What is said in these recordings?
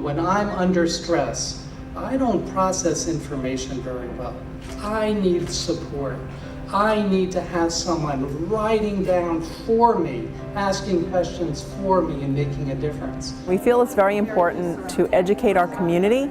When I'm under stress, I don't process information very well. I need support. I need to have someone writing down for me, asking questions for me, and making a difference. We feel it's very important to educate our community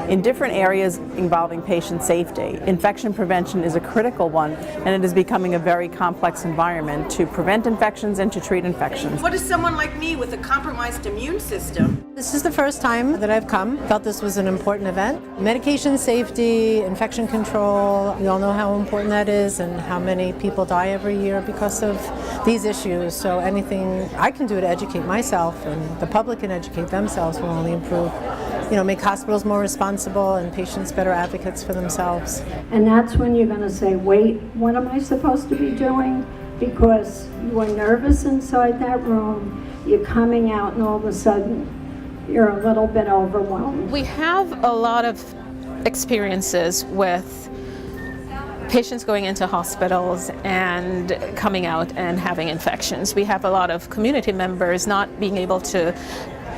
in different areas involving patient safety. Infection prevention is a critical one, and it is becoming a very complex environment to prevent infections and to treat infections. What is someone like me with a compromised immune system? This is the first time that I've come. Felt this was an important event. Medication safety, infection control, we all know how important that is and how many people die every year because of these issues. So anything I can do to educate myself and the public can educate themselves will only improve, make hospitals more responsible and patients better advocates for themselves. And that's when you're going to say, wait, what am I supposed to be doing? Because you are nervous inside that room, you're coming out and all of a sudden you're a little bit overwhelmed. We have a lot of experiences with patients going into hospitals and coming out and having infections. We have a lot of community members not being able to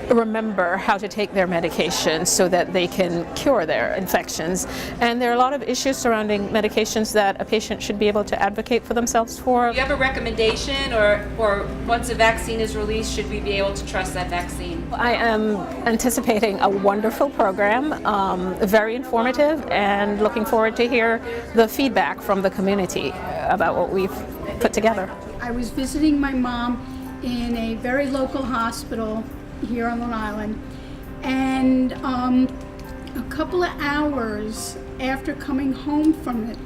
remember how to take their medication so that they can cure their infections. And there are a lot of issues surrounding medications that a patient should be able to advocate for themselves for. Do you have a recommendation or once a vaccine is released, should we be able to trust that vaccine? I am anticipating a wonderful program, very informative, and looking forward to hear the feedback from the community about what we've put together. I was visiting my mom in a very local hospital here on Long Island, and a couple of hours after coming home from it,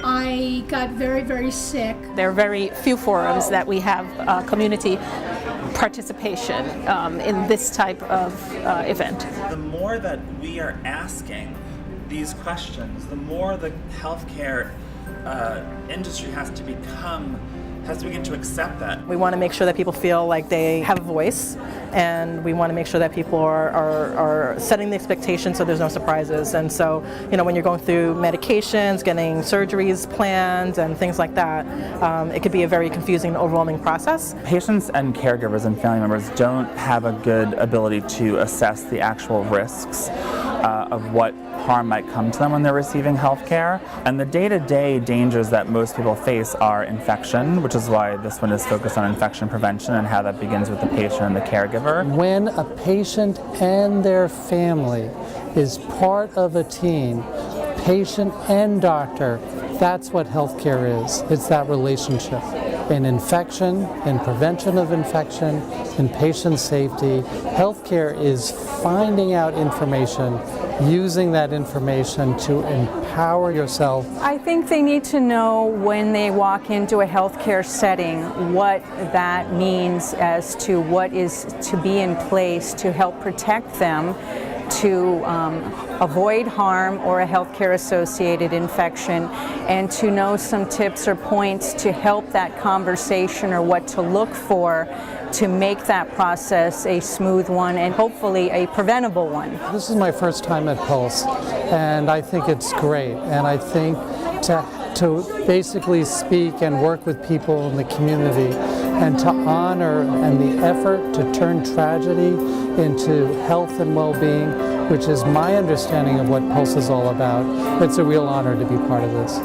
I got very, very sick. There are very few forums that we have community participation in this type of event. The more that we are asking these questions, the more the healthcare industry has to begin to accept that. We want to make sure that people feel like they have a voice, and we want to make sure that people are setting the expectations so there's no surprises. And so, when you're going through medications, getting surgeries planned, and things like that, it could be a very confusing and overwhelming process. Patients and caregivers and family members don't have a good ability to assess the actual risks of what harm might come to them when they're receiving health care. And the day-to-day dangers that most people face are infection, which is why this one is focused on infection prevention and how that begins with the patient and the caregiver. When a patient and their family is part of a team, patient and doctor, that's what healthcare is. It's that relationship. In infection, in prevention of infection, in patient safety, healthcare is finding out information, using that information to empower yourself. I think they need to know when they walk into a healthcare setting what that means as to what is to be in place to help protect them, to avoid harm or a healthcare associated infection, and to know some tips or points to help that conversation or what to look for to make that process a smooth one and hopefully a preventable one. This is my first time at Pulse, and I think it's great. And I think to basically speak and work with people in the community and to honor and the effort to turn tragedy into health and well-being, which is my understanding of what Pulse is all about, it's a real honor to be part of this.